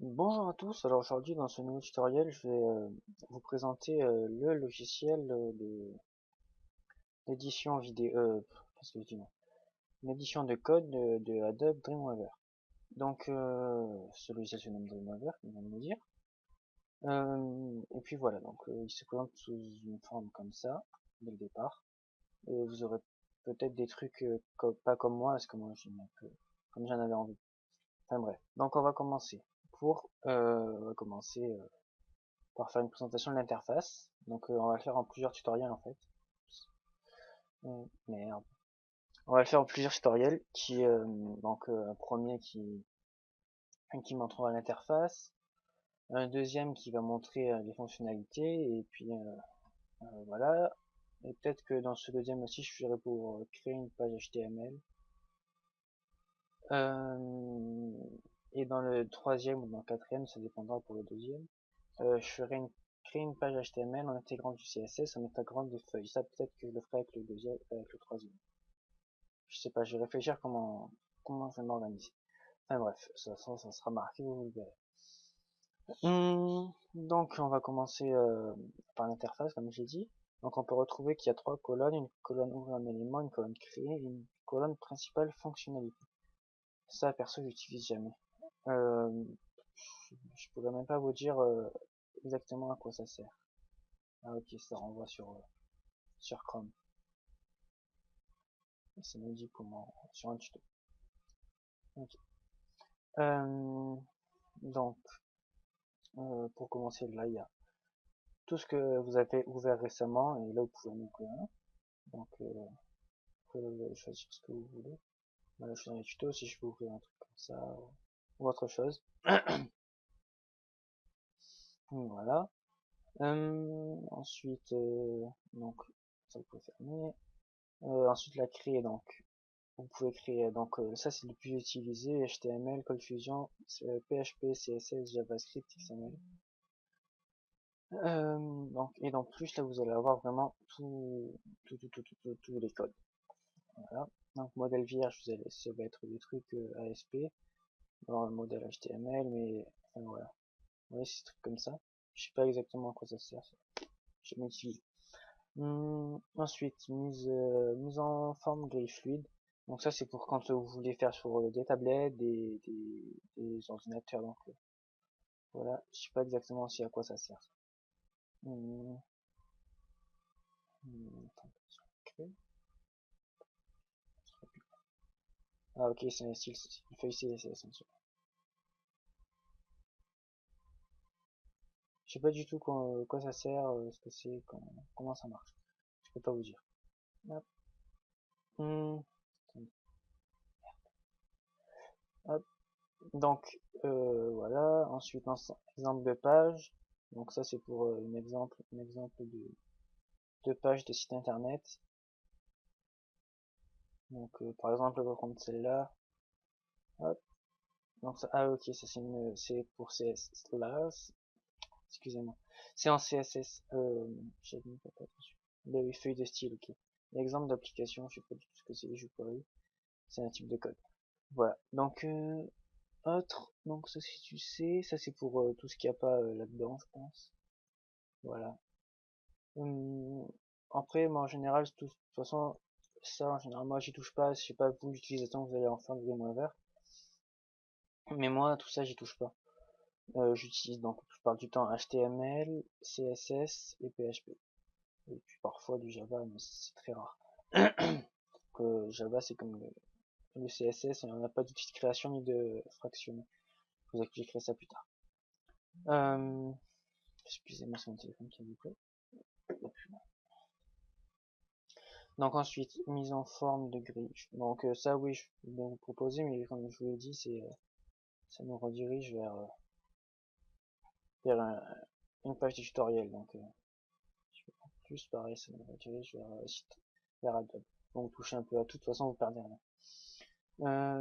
Bonjour à tous, alors aujourd'hui dans ce nouveau tutoriel je vais vous présenter le logiciel d'édition vidéo, qu'est-ce que je dis moi l'édition de code de Adobe Dreamweaver. Donc ce logiciel se nomme Dreamweaver, comme vient de me dire. Et puis voilà, donc il se présente sous une forme comme ça, dès le départ. Et vous aurez peut-être des trucs pas comme moi, parce que moi j'ai mis un peu comme j'en avais envie. Enfin bref, donc on va commencer. On va commencer par faire une présentation de l'interface. Donc on va le faire en plusieurs tutoriels en fait. Merde. On va le faire en plusieurs tutoriels donc un premier qui montrera l'interface, un deuxième qui va montrer les fonctionnalités et puis voilà. Et peut-être que dans ce deuxième aussi je ferai pour créer une page HTML. Euh, et dans le troisième ou dans le quatrième, ça dépendra pour le deuxième. Je ferai créer une page HTML en intégrant du CSS, en intégrant des feuilles. Ça, peut-être que je le ferai avec le deuxième, avec le troisième. Je sais pas, je vais réfléchir comment je vais m'organiser. Enfin bref, de toute façon, ça sera marqué, vous le verrez. Donc, on va commencer par l'interface, comme j'ai dit. Donc, on peut retrouver qu'il y a trois colonnes, une colonne ouvrir un élément, une colonne créée, et une colonne principale fonctionnalité. Ça, perso, j'utilise jamais. Euh, je pourrais même pas vous dire exactement à quoi ça sert. Ah ok, ça renvoie sur Chrome. Ça nous dit comment sur un tuto. Ok. Euh, donc, pour commencer, là, il y a tout ce que vous avez ouvert récemment, et là, vous pouvez en ouvrir un. Donc, vous pouvez choisir ce que vous voulez. Là, je suis dans les tutos, si je peux ouvrir un truc comme ça, ou autre chose. Voilà. Ensuite, donc, ça vous pouvez fermer. Ensuite, la créer, donc, vous pouvez créer, donc ça c'est le plus utilisé, HTML, CodeFusion, PHP, CSS, JavaScript, XML. Et donc plus là vous allez avoir vraiment tous les codes. Voilà. Donc modèle vierge, ça va être des trucs ASP, alors le modèle HTML, mais enfin, voilà. Vous voyez ces trucs comme ça. Je sais pas exactement à quoi ça sert, je m'utilise. Ensuite, mise en forme grille fluide. Donc ça c'est pour quand vous voulez faire sur des tablettes, des ordinateurs. Donc voilà, je sais pas exactement aussi à quoi ça sert. Hum, attends, ah ok, c'est un style, une feuille CSS. Je sais pas du tout quoi ça sert, ce que c'est, comment ça marche. Je peux pas vous dire. Hop. Hum, hop. Donc voilà. Ensuite un exemple de page. Donc ça c'est pour un exemple de page de site internet. Donc par exemple on va prendre celle-là. Hop. Donc ça, ah ok, ça c'est pour CSS. Excusez-moi. C'est en CSS. J'avais mis pas dessus. Les feuilles de style, ok. L'exemple d'application, je sais pas du tout ce que c'est, je pas eu. C'est un type de code. Voilà. Donc autre, donc ça si tu sais, ça c'est pour tout ce qu'il n'y a pas là-dedans, je pense. Voilà. Hum, Après, moi en général, de toute façon, ça en général, moi j'y touche pas. Je sais pas vous l'utilisateur, vous allez en faire des moins verts. Mais moi, tout ça, j'y touche pas. J'utilise donc la plupart du temps HTML, CSS et PHP. Et puis parfois du Java, mais c'est très rare. Que Java, c'est comme le CSS, et on n'a pas d'outil de création ni de fractionner. Je vous expliquerai ça plus tard. Euh, Excusez-moi, c'est mon téléphone qui a bouclé. Donc ensuite, mise en forme de grille. Donc ça, oui, je peux bien vous proposer, mais comme je vous l'ai dit, ça nous redirige vers une page de tutoriel. Donc plus pareil, ça nous redirige vers site, vers Adobe. Donc touchez un peu à tout, de toute façon vous perdez rien.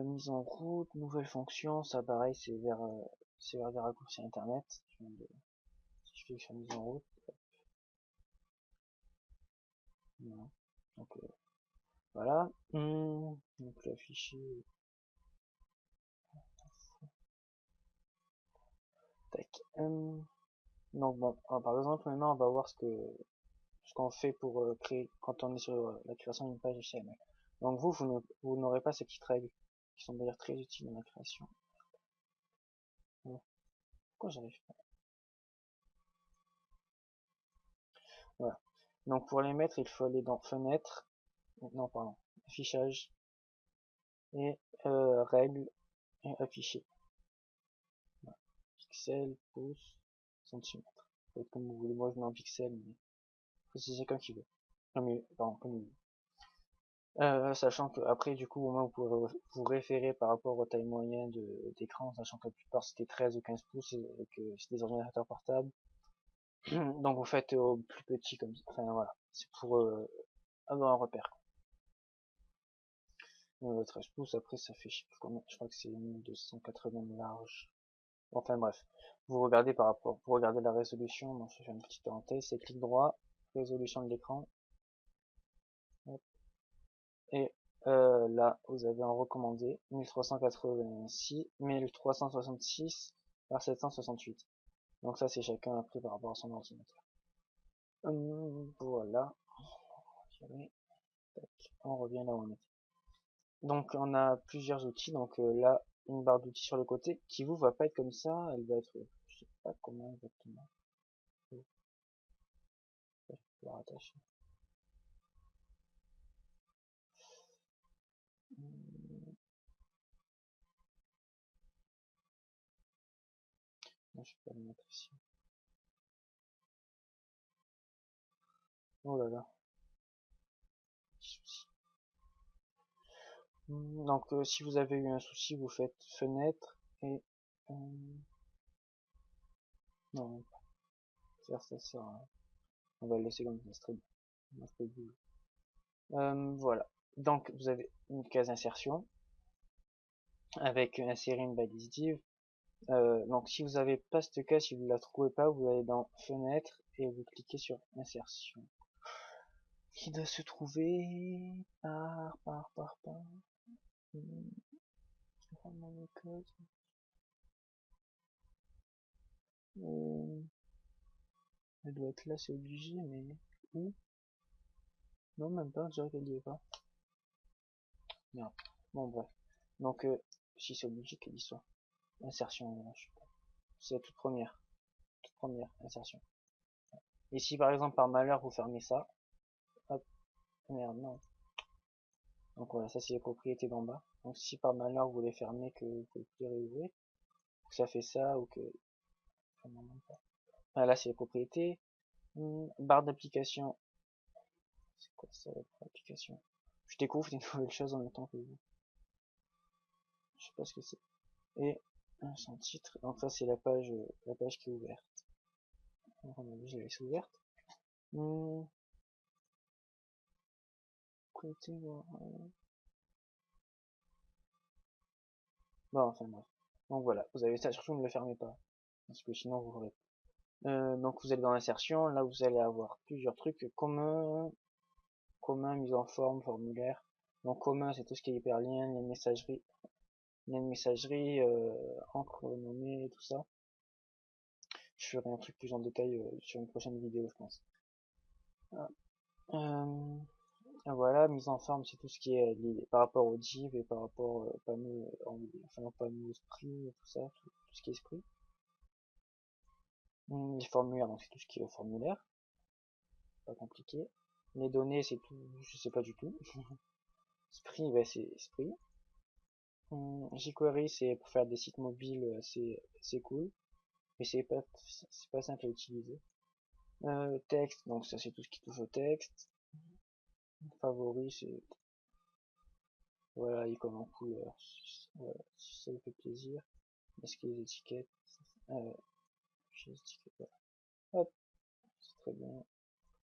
Mise en route, nouvelle fonction, ça pareil, c'est vers des raccourcis internet. Si je clique sur mise en route, voilà. Donc voilà. Donc le fichier. Donc bon, par exemple, maintenant on va voir ce qu'on fait pour créer quand on est sur la création d'une page HTML. Donc vous n'aurez pas ces petites règles qui sont d'ailleurs très utiles dans la création. Bon, pourquoi j'arrive pas? Voilà. Donc pour les mettre, il faut aller dans Fenêtre, non pardon, Affichage et Règles et Afficher. Voilà. Pixel, pouce, centimètre. Peut-être comme vous voulez, moi je mets en pixel, mais c'est chacun qui veut. Comme il, pardon, comme il veut. Sachant que après du coup au moins vous pourrez vous référer par rapport aux tailles moyennes d'écran, sachant que la plupart c'était 13 ou 15 pouces et que c'est des ordinateurs portables. Donc vous faites au plus petit comme ça. Enfin voilà, c'est pour avoir un repère. 13 pouces après ça fait je crois que c'est 1280 large. Enfin bref, vous regardez par rapport, vous regardez la résolution, donc je fais une petite parenthèse, c'est clic droit, résolution de l'écran. Et là, vous avez en recommandé 1366 par 768. Donc ça, c'est chacun après par rapport à son ordinateur. Voilà. On revient là où on était. Donc on a plusieurs outils. Donc là, une barre d'outils sur le côté qui vous va pas être comme ça. Elle va être, je sais pas comment exactement. Je vais la rattacher. Je vais pas le mettre ici. Oh là là. Donc si vous avez eu un souci, vous faites fenêtre et non, ça sert à... On va le laisser comme ça, c'est très bien. Voilà. Donc vous avez une case insertion avec insérer une balise div. Donc si vous n'avez pas cette case, si vous la trouvez pas, vous allez dans fenêtre et vous cliquez sur insertion. Qui doit se trouver par. Elle doit être là, c'est obligé, mais où? Non, même pas, je dirais qu'elle y est pas. Merde. Bon, bref. Donc, si c'est obligé qu'elle y soit. Insertion, je sais pas. C'est la toute première. Toute première insertion. Et si par exemple par malheur vous fermez ça, hop, merde, non. Donc voilà, ça c'est les propriétés d'en bas. Donc si par malheur vous les fermez, que vous pouvez plus les réouvrir, que ça fait ça ou que. Enfin, non, même pas. Ah, là c'est les propriétés. Barre d'application. C'est quoi ça, la barre d'application? Je découvre des nouvelles choses en même temps que vous. Je sais pas ce que c'est. Et son titre. Donc ça c'est la page qui est ouverte. Donc on a vu, je la laisse ouverte. Bon, enfin bref. Donc voilà, vous avez ça, surtout ne le fermez pas. Parce que sinon vous aurez. Donc vous allez dans l'insertion, là vous allez avoir plusieurs trucs communs, mise en forme, formulaire. Donc commun c'est tout ce qui est hyperlien, lien de messagerie, encre nommée, tout ça. Je ferai un truc plus en détail sur une prochaine vidéo je pense. Euh, Voilà, mise en forme, c'est tout ce qui est lié par rapport au div et par rapport au panneau, enfin panneau esprit, tout ça, tout ce qui est esprit. Les formulaires, donc c'est tout ce qui est au formulaire, pas compliqué. Les données, c'est tout, je sais pas du tout. Esprit, ben c'est esprit. jQuery, c'est pour faire des sites mobiles, c'est cool, mais c'est pas simple à utiliser. Texte, donc ça c'est tout ce qui touche au texte. Favori, c'est voilà, icône en couleur, voilà, si ça vous fait plaisir. Est-ce qu'il y a des étiquettes? Euh, les étiquettes, voilà. Hop, c'est très bien.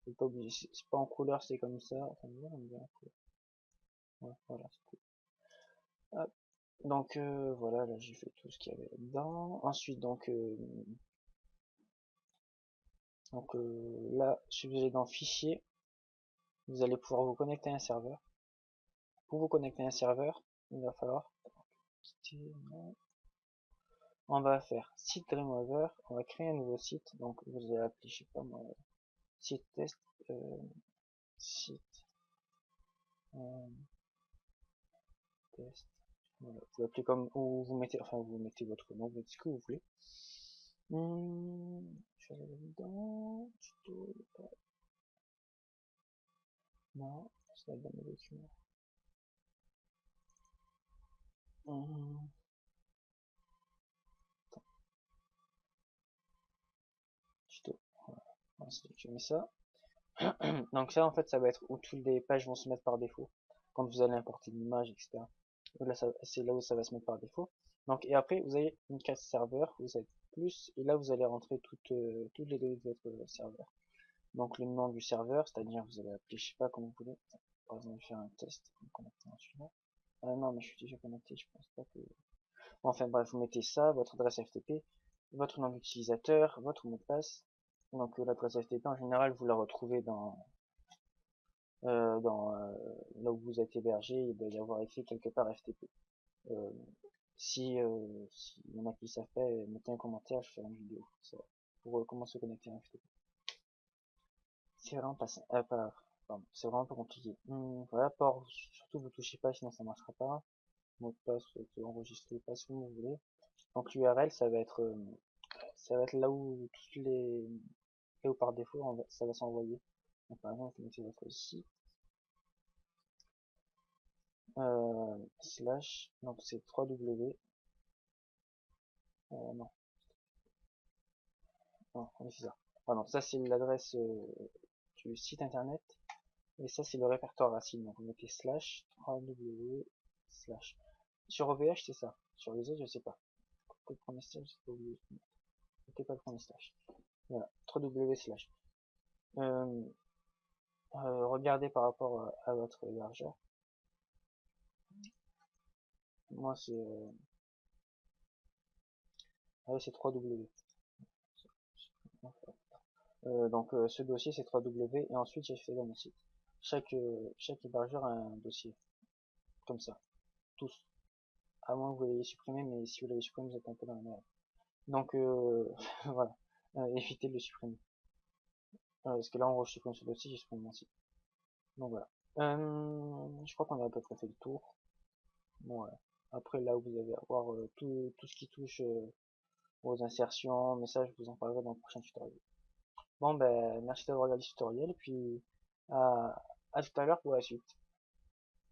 C'est pas obligé, c'est pas en couleur, c'est comme ça. Enfin, moi, j'aime bien en couleur. Ouais, voilà, c'est cool. Hop. Donc voilà, là j'ai fait tout ce qu'il y avait là-dedans. Ensuite, là, si vous allez dans Fichier, vous allez pouvoir vous connecter à un serveur. Pour vous connecter à un serveur, il va falloir quitter, non. On va faire site Dreamweaver, on va créer un nouveau site, donc vous allez appeler, je sais pas moi, site test, site euh, test. Voilà. Vous l'appelez comme, ou vous mettez, enfin vous mettez votre nom, vous mettez ce que vous voulez. Je vais aller dedans, tuto, non, ça va être dans mes documents. Hum, tuto, voilà. Voilà, je mets ça. Donc ça en fait ça va être où toutes les pages vont se mettre par défaut quand vous allez importer une image, etc. Là c'est là où ça va se mettre par défaut. Donc et après vous avez une case serveur, vous avez plus et là vous allez rentrer toutes les données de votre serveur. Donc le nom du serveur, c'est-à-dire vous allez appeler je sais pas comment vous voulez. Par exemple faire un test, connecter dans celui-là. Ah non mais je suis déjà connecté, je pense pas que. Bon, enfin bref, vous mettez ça, votre adresse FTP, votre nom d'utilisateur, votre mot de passe. Donc l'adresse FTP en général vous la retrouvez là où vous êtes hébergé, il doit y avoir écrit quelque part FTP. Euh, si il y en a qui savent pas, mettez un commentaire, je ferai une vidéo ça, pour comment se connecter à FTP. C'est vraiment pas simple. C'est vraiment pas compliqué. Voilà, port, surtout vous touchez pas, sinon ça marchera pas. Mot de passe, enregistrer pas si vous voulez. Donc l'URL, ça va être là où par défaut ça va s'envoyer. Donc par exemple, vous mettez votre site. Slash, donc c'est 3W, non, non, oui, c'est ça. Pardon, ça c'est l'adresse du site internet, et ça c'est le répertoire racine, donc vous mettez slash 3W slash. Sur OVH c'est ça, sur les autres je sais pas. Le premier slash, j'ai pas oublié. Mettez pas le premier slash. Voilà, 3W slash. Euh, regardez par rapport à votre hébergeur. Moi c'est c'est 3W. Donc ce dossier c'est 3W et ensuite j'ai fait dans mon site. Chaque hébergeur a un dossier comme ça, tous. À moins que vous l'ayez supprimé, mais si vous l'avez supprimé, vous êtes un peu dans la merde. Donc voilà, évitez de le supprimer. Parce que là, on supprime ce dossier, j'ai supprimé mon site. Donc voilà. Je crois qu'on a à peu près fait le tour. Bon, voilà. Après, là où vous allez avoir tout ce qui touche aux insertions, messages, je vous en parlerai dans le prochain tutoriel. Bon, ben, merci d'avoir regardé ce tutoriel, et puis à tout à l'heure pour la suite.